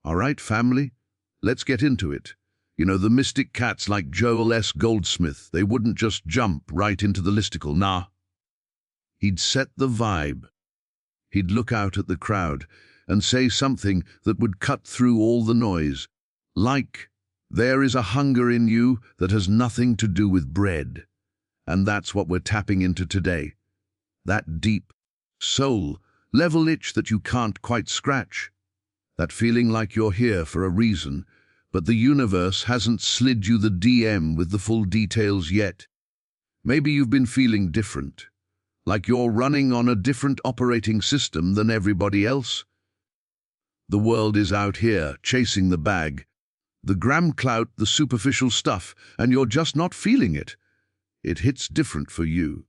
All right, family, let's get into it. You know, the mystic cats like Joel S. Goldsmith, they wouldn't just jump right into the listicle, nah. He'd set the vibe. He'd look out at the crowd and say something that would cut through all the noise. Like, there is a hunger in you that has nothing to do with bread. And that's what we're tapping into today. That deep, soul-level itch that you can't quite scratch. That feeling like you're here for a reason, but the universe hasn't slid you the DM with the full details yet. Maybe you've been feeling different, like you're running on a different operating system than everybody else. The world is out here, chasing the bag, the gram clout, the superficial stuff, and you're just not feeling it. It hits different for you.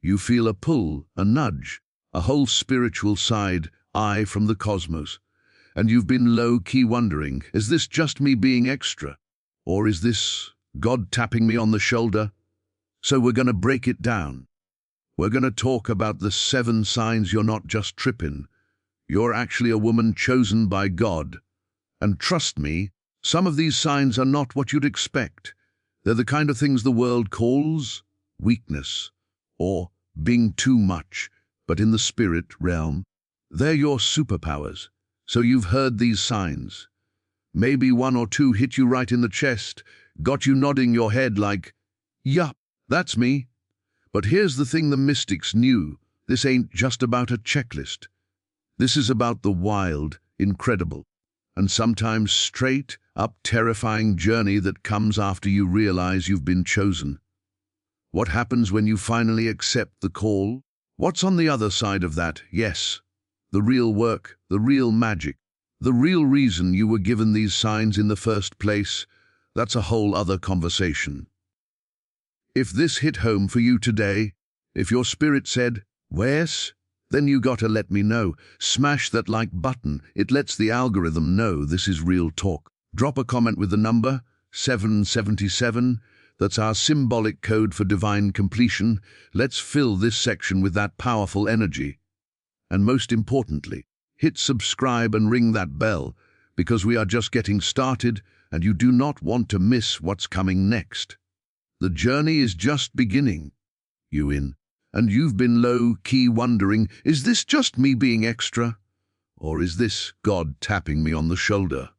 You feel a pull, a nudge, a whole spiritual side, eye from the cosmos. And you've been low-key wondering, is this just me being extra? Or is this God tapping me on the shoulder? So we're going to break it down. We're going to talk about the 7 signs you're not just tripping. You're actually a woman chosen by God. And trust me, some of these signs are not what you'd expect. They're the kind of things the world calls weakness or being too much, but in the spirit realm, they're your superpowers. So you've heard these signs. Maybe 1 or 2 hit you right in the chest, got you nodding your head like, yup, that's me. But here's the thing the mystics knew. This ain't just about a checklist. This is about the wild, incredible, and sometimes straight-up terrifying journey that comes after you realize you've been chosen. What happens when you finally accept the call? What's on the other side of that? Yes. The real work, the real magic, the real reason you were given these signs in the first place, that's a whole other conversation. If this hit home for you today, if your spirit said, "Wes," then you gotta let me know. Smash that like button, it lets the algorithm know this is real talk. Drop a comment with the number 777, that's our symbolic code for divine completion. Let's fill this section with that powerful energy. And most importantly, hit subscribe and ring that bell, because we are just getting started and you do not want to miss what's coming next. The journey is just beginning. You in, and you've been low-key wondering, is this just me being extra? Or is this God tapping me on the shoulder?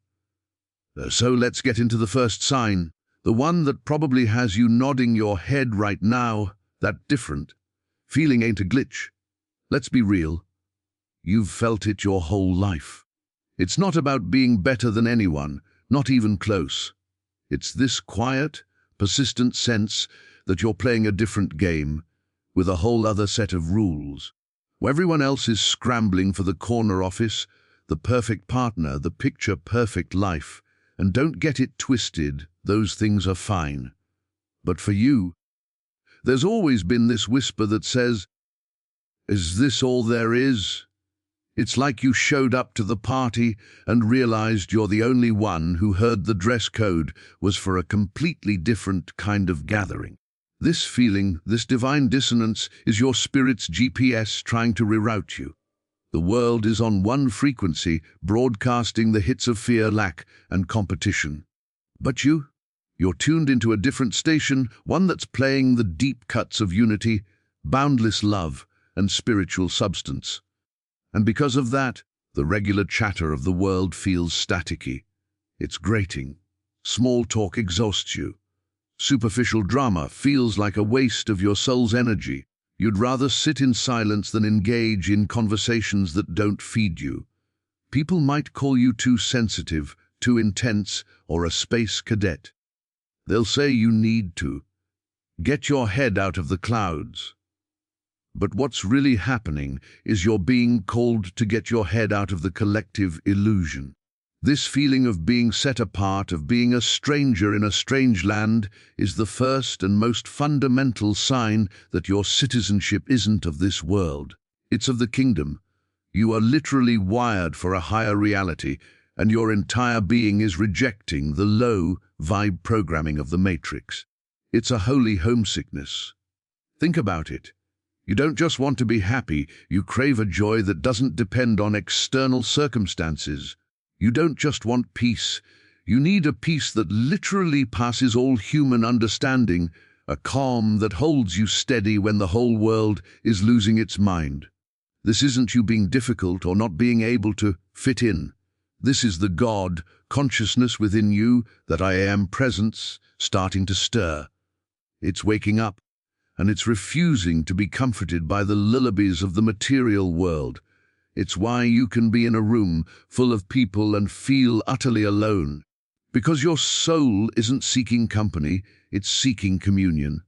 So let's get into the first sign, the one that probably has you nodding your head right now, that different. Feeling ain't a glitch. Let's be real. You've felt it your whole life. It's not about being better than anyone, not even close. It's this quiet, persistent sense that you're playing a different game, with a whole other set of rules. Everyone else is scrambling for the corner office, the perfect partner, the picture-perfect life. And don't get it twisted, those things are fine. But for you, there's always been this whisper that says, is this all there is? It's like you showed up to the party and realized you're the only one who heard the dress code was for a completely different kind of gathering. This feeling, this divine dissonance, is your spirit's GPS trying to reroute you. The world is on one frequency, broadcasting the hits of fear, lack, and competition. But you're tuned into a different station, one that's playing the deep cuts of unity, boundless love, and spiritual substance. And because of that, the regular chatter of the world feels staticky. It's grating. Small talk exhausts you. Superficial drama feels like a waste of your soul's energy. You'd rather sit in silence than engage in conversations that don't feed you. People might call you too sensitive, too intense, or a space cadet. They'll say you need to get your head out of the clouds. But what's really happening is you're being called to get your head out of the collective illusion. This feeling of being set apart, of being a stranger in a strange land, is the first and most fundamental sign that your citizenship isn't of this world. It's of the kingdom. You are literally wired for a higher reality, and your entire being is rejecting the low vibe programming of the Matrix. It's a holy homesickness. Think about it. You don't just want to be happy, you crave a joy that doesn't depend on external circumstances. You don't just want peace. You need a peace that literally passes all human understanding, a calm that holds you steady when the whole world is losing its mind. This isn't you being difficult or not being able to fit in. This is the God consciousness within you, that I am presence, starting to stir. It's waking up, and it's refusing to be comforted by the lullabies of the material world. It's why you can be in a room full of people and feel utterly alone. Because your soul isn't seeking company, it's seeking communion.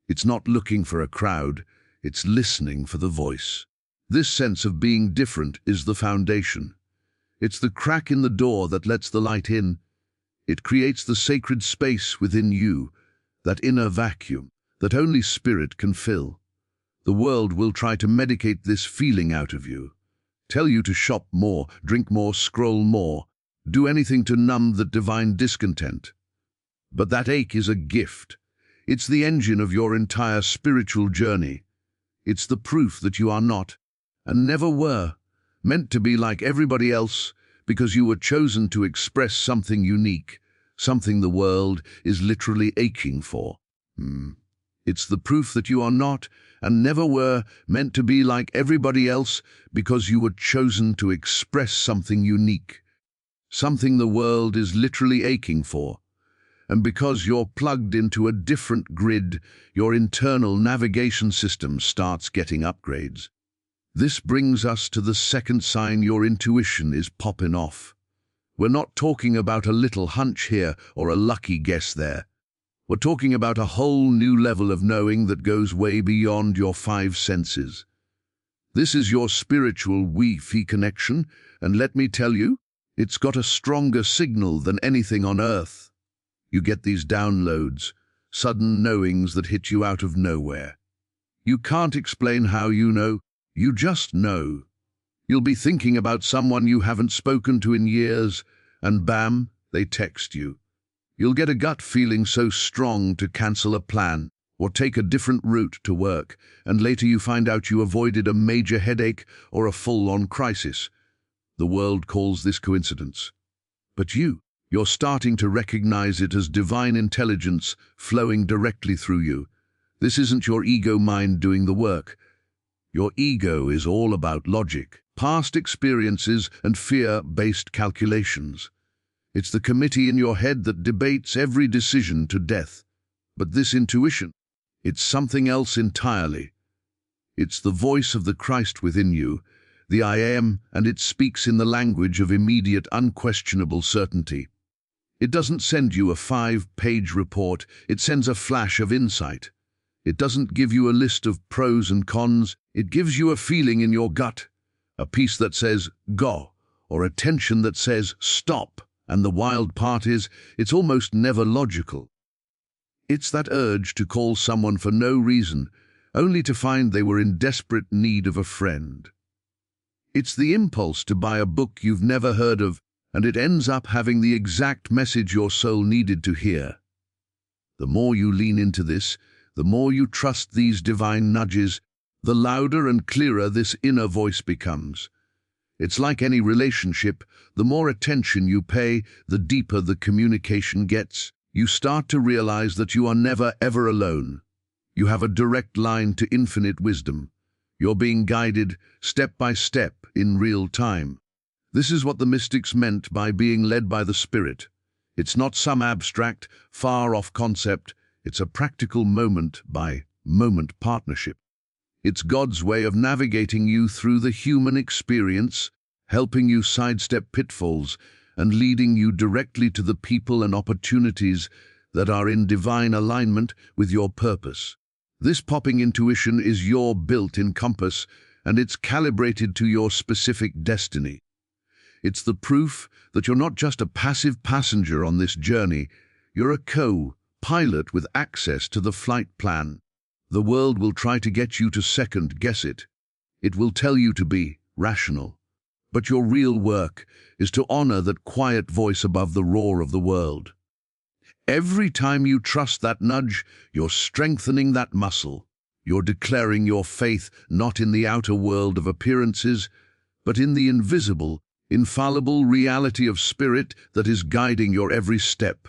It's not looking for a crowd, it's listening for the voice. This sense of being different is the foundation. It's the crack in the door that lets the light in. It creates the sacred space within you, that inner vacuum that only spirit can fill. The world will try to medicate this feeling out of you. Tell you to shop more, drink more, scroll more, do anything to numb that divine discontent. But that ache is a gift. It's the engine of your entire spiritual journey. It's the proof that you are not, and never were, meant to be like everybody else, because you were chosen to express something unique, something the world is literally aching for. It's the proof that you are not, and never were, meant to be like everybody else, because you were chosen to express something unique, something the world is literally aching for. And because you're plugged into a different grid, your internal navigation system starts getting upgrades. This brings us to the second sign your intuition is popping off. We're not talking about a little hunch here or a lucky guess there. We're talking about a whole new level of knowing that goes way beyond your five senses. This is your spiritual Wi-Fi connection, and let me tell you, it's got a stronger signal than anything on earth. You get these downloads, sudden knowings that hit you out of nowhere. You can't explain how you know, you just know. You'll be thinking about someone you haven't spoken to in years, and bam, they text you. You'll get a gut feeling so strong to cancel a plan or take a different route to work, and later you find out you avoided a major headache or a full-on crisis. The world calls this coincidence. But you're starting to recognize it as divine intelligence flowing directly through you. This isn't your ego mind doing the work. Your ego is all about logic, past experiences, and fear-based calculations. It's the committee in your head that debates every decision to death. But this intuition, it's something else entirely. It's the voice of the Christ within you, the I am, and it speaks in the language of immediate, unquestionable certainty. It doesn't send you a 5-page report, it sends a flash of insight. It doesn't give you a list of pros and cons, it gives you a feeling in your gut, a peace that says, go, or a tension that says, stop. And the wild part is, it's almost never logical. It's that urge to call someone for no reason, only to find they were in desperate need of a friend. It's the impulse to buy a book you've never heard of, and it ends up having the exact message your soul needed to hear. The more you lean into this, the more you trust these divine nudges, the louder and clearer this inner voice becomes. It's like any relationship, the more attention you pay, the deeper the communication gets. You start to realize that you are never ever alone. You have a direct line to infinite wisdom. You're being guided step by step in real time. This is what the mystics meant by being led by the Spirit. It's not some abstract, far-off concept. It's a practical moment-by-moment partnership. It's God's way of navigating you through the human experience, helping you sidestep pitfalls and leading you directly to the people and opportunities that are in divine alignment with your purpose. This popping intuition is your built-in compass, and it's calibrated to your specific destiny. It's the proof that you're not just a passive passenger on this journey, you're a co-pilot with access to the flight plan. The world will try to get you to second-guess it. It will tell you to be rational. But your real work is to honor that quiet voice above the roar of the world. Every time you trust that nudge, you're strengthening that muscle. You're declaring your faith not in the outer world of appearances, but in the invisible, infallible reality of spirit that is guiding your every step.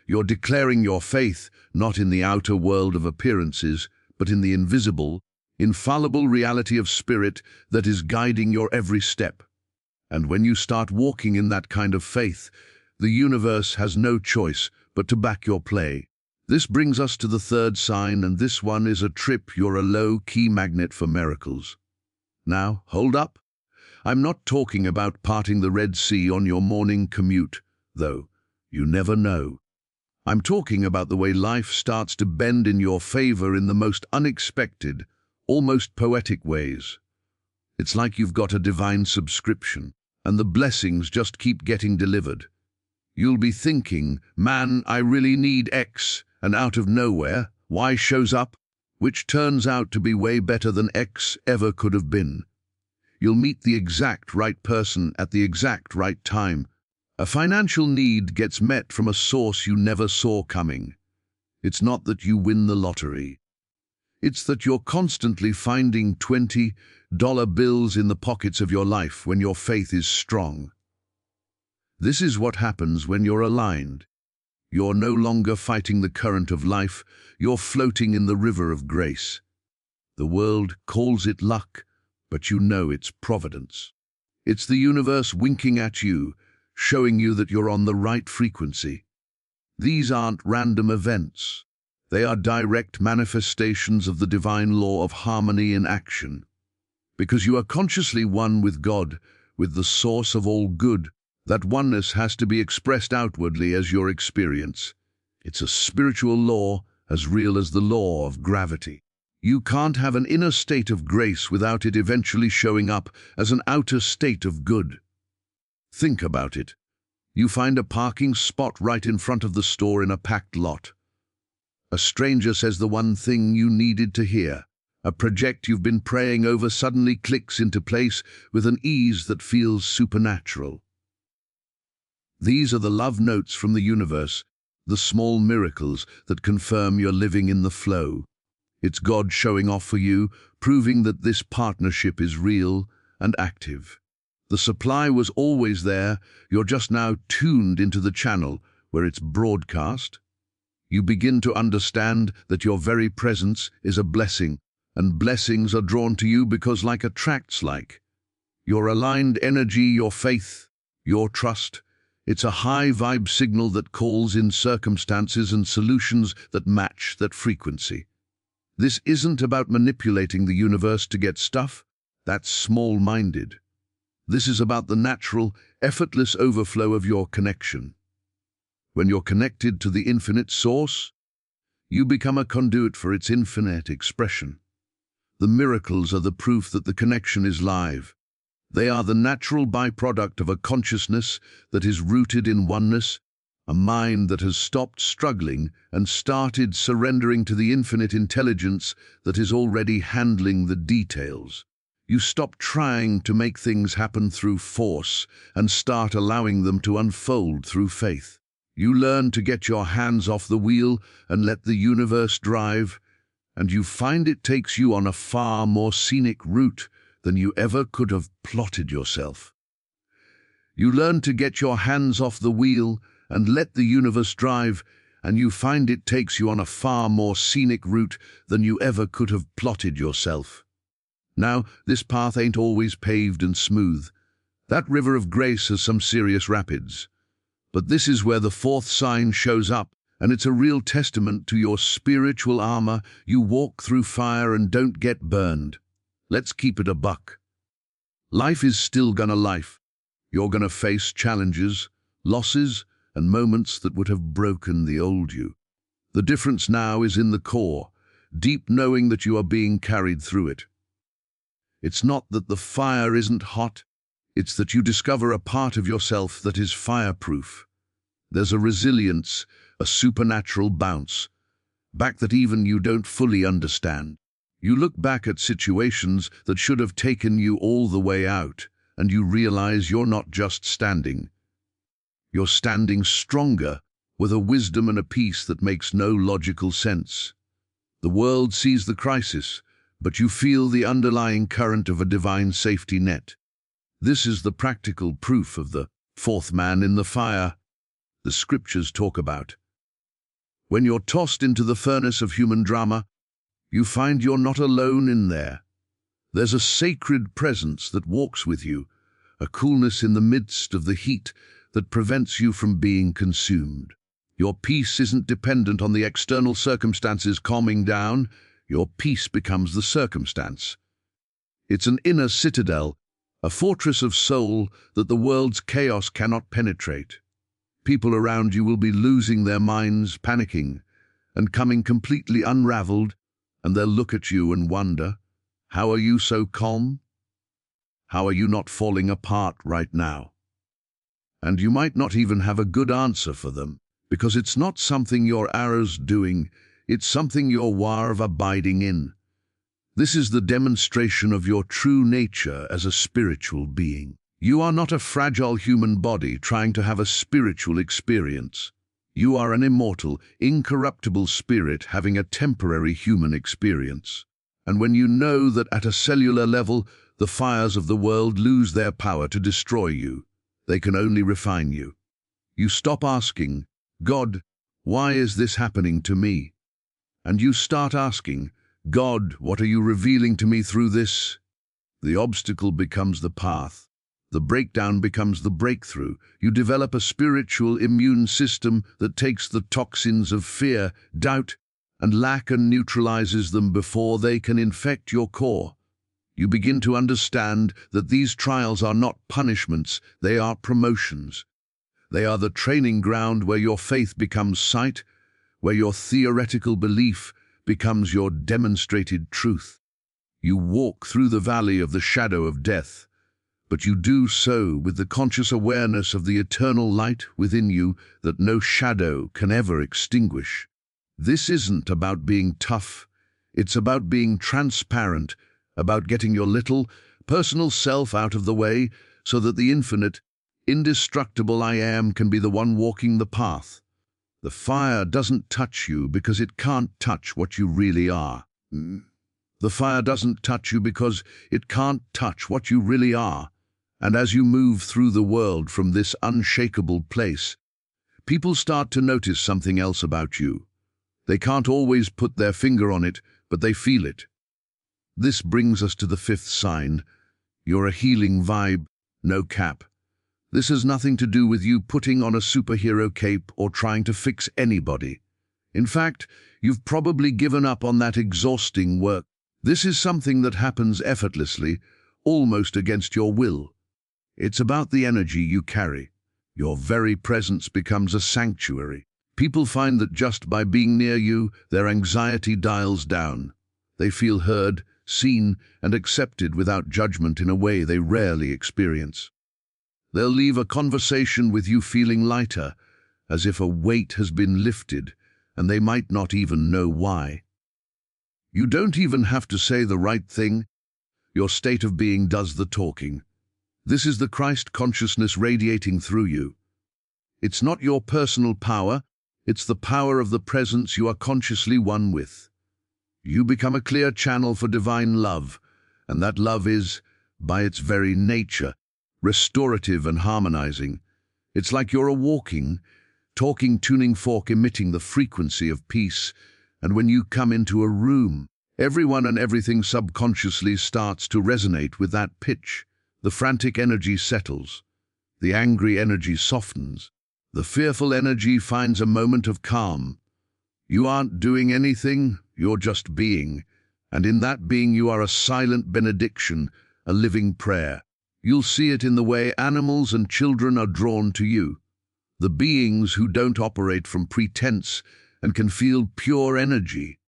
You're declaring your faith not in the outer world of appearances, but in the invisible, infallible reality of spirit that is guiding your every step. And when you start walking in that kind of faith, the universe has no choice but to back your play. This brings us to the third sign, and this one is a trip. You're a low-key magnet for miracles. Now, hold up. I'm not talking about parting the Red Sea on your morning commute, though you never know. I'm talking about the way life starts to bend in your favor in the most unexpected, almost poetic ways. It's like you've got a divine subscription, and the blessings just keep getting delivered. You'll be thinking, man, I really need X, and out of nowhere, Y shows up, which turns out to be way better than X ever could have been. You'll meet the exact right person at the exact right time. A financial need gets met from a source you never saw coming. It's not that you win the lottery. It's that you're constantly finding $20 bills in the pockets of your life when your faith is strong. This is what happens when you're aligned. You're no longer fighting the current of life, you're floating in the river of grace. The world calls it luck, but you know it's providence. It's the universe winking at you, showing you that you're on the right frequency. These aren't random events. They are direct manifestations of the divine law of harmony in action. Because you are consciously one with God, with the source of all good, that oneness has to be expressed outwardly as your experience. It's a spiritual law as real as the law of gravity. You can't have an inner state of grace without it eventually showing up as an outer state of good. Think about it. You find a parking spot right in front of the store in a packed lot. A stranger says the one thing you needed to hear. A project you've been praying over suddenly clicks into place with an ease that feels supernatural. These are the love notes from the universe, the small miracles that confirm you're living in the flow. It's God showing off for you, proving that this partnership is real and active. The supply was always there, you're just now tuned into the channel where it's broadcast. You begin to understand that your very presence is a blessing, and blessings are drawn to you because like attracts like. Your aligned energy, your faith, your trust, it's a high vibe signal that calls in circumstances and solutions that match that frequency. This isn't about manipulating the universe to get stuff. That's small-minded. This is about the natural, effortless overflow of your connection. When you're connected to the infinite source, you become a conduit for its infinite expression. The miracles are the proof that the connection is live. They are the natural byproduct of a consciousness that is rooted in oneness, a mind that has stopped struggling and started surrendering to the infinite intelligence that is already handling the details. You stop trying to make things happen through force and start allowing them to unfold through faith. You learn to get your hands off the wheel and let the universe drive, and you find it takes you on a far more scenic route than you ever could have plotted yourself. You learn to get your hands off the wheel and let the universe drive, and you find it takes you on a far more scenic route than you ever could have plotted yourself. Now, this path ain't always paved and smooth. That river of grace has some serious rapids. But this is where the fourth sign shows up, and it's a real testament to your spiritual armor. You walk through fire and don't get burned. Let's keep it a buck. Life is still gonna life. You're gonna face challenges, losses, and moments that would have broken the old you. The difference now is in the core, deep knowing that you are being carried through it. It's not that the fire isn't hot, it's that you discover a part of yourself that is fireproof. There's a resilience, a supernatural bounce, back that even you don't fully understand. You look back at situations that should have taken you all the way out, and you realize you're not just standing. You're standing stronger, with a wisdom and a peace that makes no logical sense. The world sees the crisis, but you feel the underlying current of a divine safety net. This is the practical proof of the fourth man in the fire the scriptures talk about. When you're tossed into the furnace of human drama, you find you're not alone in there. There's a sacred presence that walks with you, a coolness in the midst of the heat that prevents you from being consumed. Your peace isn't dependent on the external circumstances calming down. Your peace becomes the circumstance. It's an inner citadel, a fortress of soul that the world's chaos cannot penetrate. People around you will be losing their minds, panicking, and coming completely unraveled, and they'll look at you and wonder, how are you so calm? How are you not falling apart right now? And you might not even have a good answer for them, because it's not something your arrow's doing, it's something your war of abiding in. This is the demonstration of your true nature as a spiritual being. You are not a fragile human body trying to have a spiritual experience. You are an immortal, incorruptible spirit having a temporary human experience. And when you know that at a cellular level, the fires of the world lose their power to destroy you, they can only refine you. You stop asking, God, why is this happening to me? And you start asking, God, what are you revealing to me through this? The obstacle becomes the path. The breakdown becomes the breakthrough. You develop a spiritual immune system that takes the toxins of fear, doubt, and lack and neutralizes them before they can infect your core. You begin to understand that these trials are not punishments, they are promotions. They are the training ground where your faith becomes sight, where your theoretical belief becomes your demonstrated truth. You walk through the valley of the shadow of death, but you do so with the conscious awareness of the eternal light within you that no shadow can ever extinguish. This isn't about being tough, it's about being transparent, about getting your little, personal self out of the way so that the infinite, indestructible I Am can be the one walking the path. The fire doesn't touch you because it can't touch what you really are. The fire doesn't touch you because it can't touch what you really are. And as you move through the world from this unshakable place, people start to notice something else about you. They can't always put their finger on it, but they feel it. This brings us to the fifth sign. You're a healing vibe, no cap. This has nothing to do with you putting on a superhero cape or trying to fix anybody. In fact, you've probably given up on that exhausting work. This is something that happens effortlessly, almost against your will. It's about the energy you carry. Your very presence becomes a sanctuary. People find that just by being near you, their anxiety dials down. They feel heard, seen, and accepted without judgment in a way they rarely experience. They'll leave a conversation with you feeling lighter, as if a weight has been lifted, and they might not even know why. You don't even have to say the right thing. Your state of being does the talking. This is the Christ consciousness radiating through you. It's not your personal power, it's the power of the presence you are consciously one with. You become a clear channel for divine love, and that love is, by its very nature, restorative and harmonizing. It's like you're a walking, talking tuning fork emitting the frequency of peace, and when you come into a room, everyone and everything subconsciously starts to resonate with that pitch. The frantic energy settles, the angry energy softens, the fearful energy finds a moment of calm. You aren't doing anything, you're just being, and in that being you are a silent benediction, a living prayer. You'll see it in the way animals and children are drawn to you, the beings who don't operate from pretense and can feel pure energy.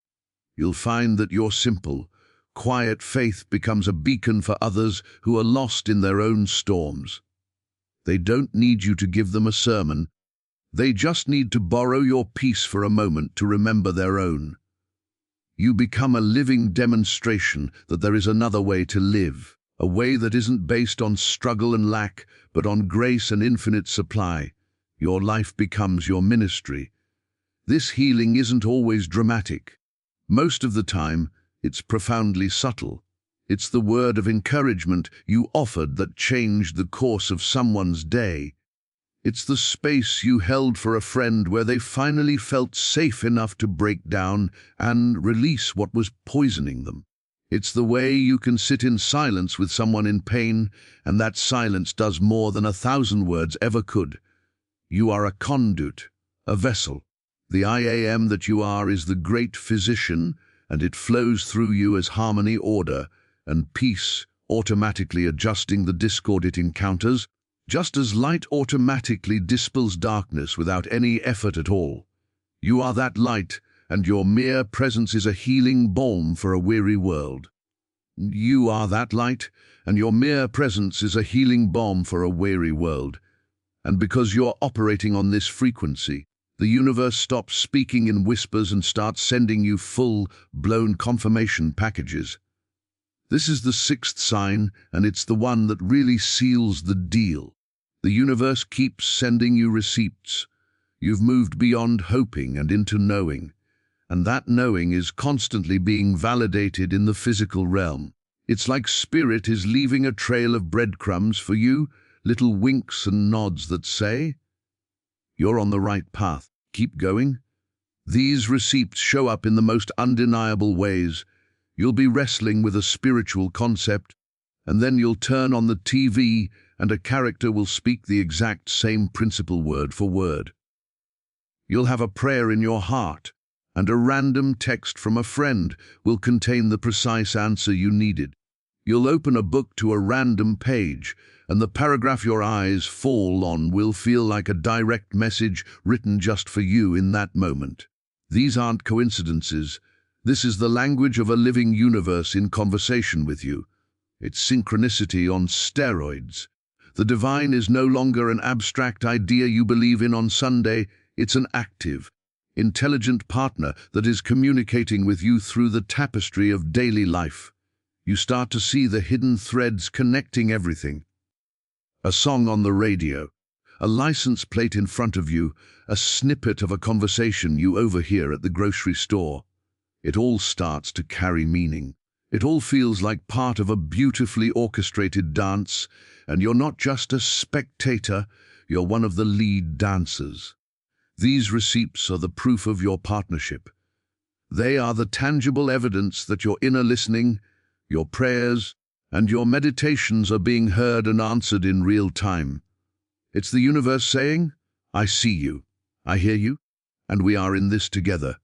You'll find that your simple, quiet faith becomes a beacon for others who are lost in their own storms. They don't need you to give them a sermon. They just need to borrow your peace for a moment to remember their own. You become a living demonstration that there is another way to live, a way that isn't based on struggle and lack, but on grace and infinite supply. Your life becomes your ministry. This healing isn't always dramatic. Most of the time, it's profoundly subtle. It's the word of encouragement you offered that changed the course of someone's day. It's the space you held for a friend where they finally felt safe enough to break down and release what was poisoning them. It's the way you can sit in silence with someone in pain, and that silence does more than 1,000 words ever could. You are a conduit, a vessel. The I am that you are is the great physician, and it flows through you as harmony, order, and peace, automatically adjusting the discord it encounters, just as light automatically dispels darkness without any effort at all. You are that light, and your mere presence is a healing balm for a weary world. You are that light, and your mere presence is a healing balm for a weary world. And because you're operating on this frequency, the universe stops speaking in whispers and starts sending you full-blown confirmation packages. This is the sixth sign, and it's the one that really seals the deal. The universe keeps sending you receipts. You've moved beyond hoping and into knowing, and that knowing is constantly being validated in the physical realm. It's like spirit is leaving a trail of breadcrumbs for you, little winks and nods that say, "You're on the right path. Keep going." These receipts show up in the most undeniable ways. You'll be wrestling with a spiritual concept, and then you'll turn on the TV and a character will speak the exact same principle word for word. You'll have a prayer in your heart, and a random text from a friend will contain the precise answer you needed. You'll open a book to a random page, and the paragraph your eyes fall on will feel like a direct message written just for you in that moment. These aren't coincidences. This is the language of a living universe in conversation with you. It's synchronicity on steroids. The divine is no longer an abstract idea you believe in on Sunday. It's an active, intelligent partner that is communicating with you through the tapestry of daily life. You start to see the hidden threads connecting everything. A song on the radio, a license plate in front of you, a snippet of a conversation you overhear at the grocery store. It all starts to carry meaning. It all feels like part of a beautifully orchestrated dance, and you're not just a spectator, you're one of the lead dancers. These receipts are the proof of your partnership. They are the tangible evidence that your inner listening, your prayers, and your meditations are being heard and answered in real time. It's the universe saying, "I see you, I hear you, and we are in this together."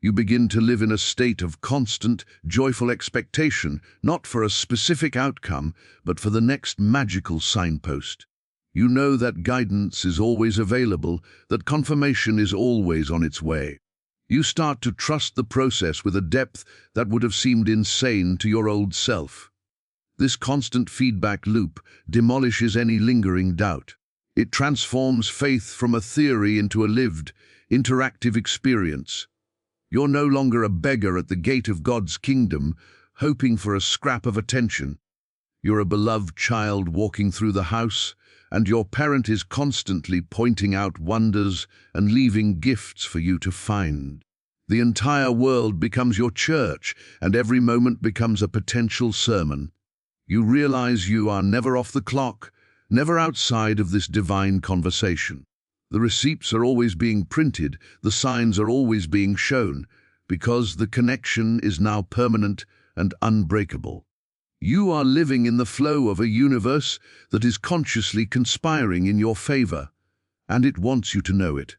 You begin to live in a state of constant, joyful expectation, not for a specific outcome, but for the next magical signpost. You know that guidance is always available, that confirmation is always on its way. You start to trust the process with a depth that would have seemed insane to your old self. This constant feedback loop demolishes any lingering doubt. It transforms faith from a theory into a lived, interactive experience. You're no longer a beggar at the gate of God's kingdom, hoping for a scrap of attention. You're a beloved child walking through the house, and your parent is constantly pointing out wonders and leaving gifts for you to find. The entire world becomes your church, and every moment becomes a potential sermon. You realize you are never off the clock, never outside of this divine conversation. The receipts are always being printed, the signs are always being shown, because the connection is now permanent and unbreakable. You are living in the flow of a universe that is consciously conspiring in your favor, and it wants you to know it.